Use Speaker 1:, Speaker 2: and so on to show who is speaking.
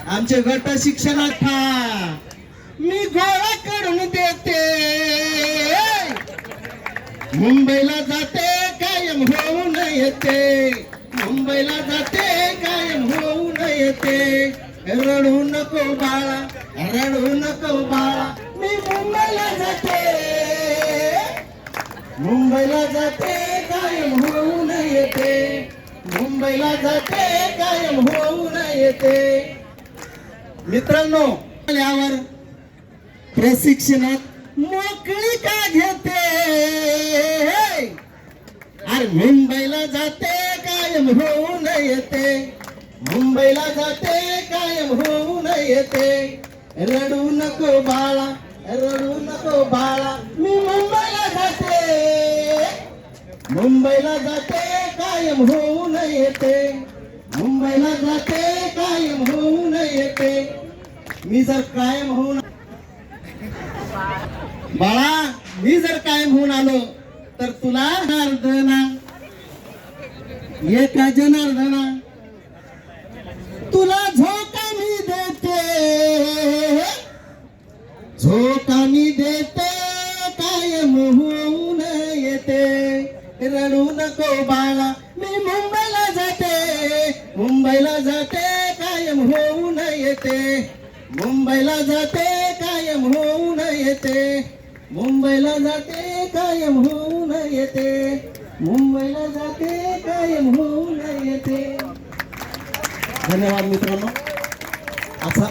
Speaker 1: आमचे गट शिक्षणात मी गोळा करून देते, मुंबईला जाते कायम होऊन येते, मुंबईला जाते कायम होऊन येते. रडू नको बाळा, रडू नको बाळा, मी मुंबईला जाते, मुंबईला जाते कायम होऊन येते, मुंबईला जाते कायम होऊन येते. मित्रांनो, यावर प्रशिक्षणात मोकळी का घेते, अरे मुंबईला जाते कायम होऊन येते, मुंबईला जाते कायम होऊन येते. रडू नको बाळा, रडू नको बाळा, मी मुंबईला जाते, मुंबईला जाते कायम होऊन येते, मुंबईला जाते कायम होऊन येते. मी जर कायम होऊन बाळा, मी जर कायम होऊन आलो तर तुला जनार्दना, एका जनार्दना तुला झोका मी देते, झोका मी देते कायम होऊन येते. रडू नको बाळा, मी मुंबईला जाते, मुंबईला जाते कायम होऊन येते, मुंबईला जाते कायम होऊन येते, मुंबईला जाते कायम होऊन येते, मुंबईला जाते कायम होऊन येते. धन्यवाद मित्रांनो. असा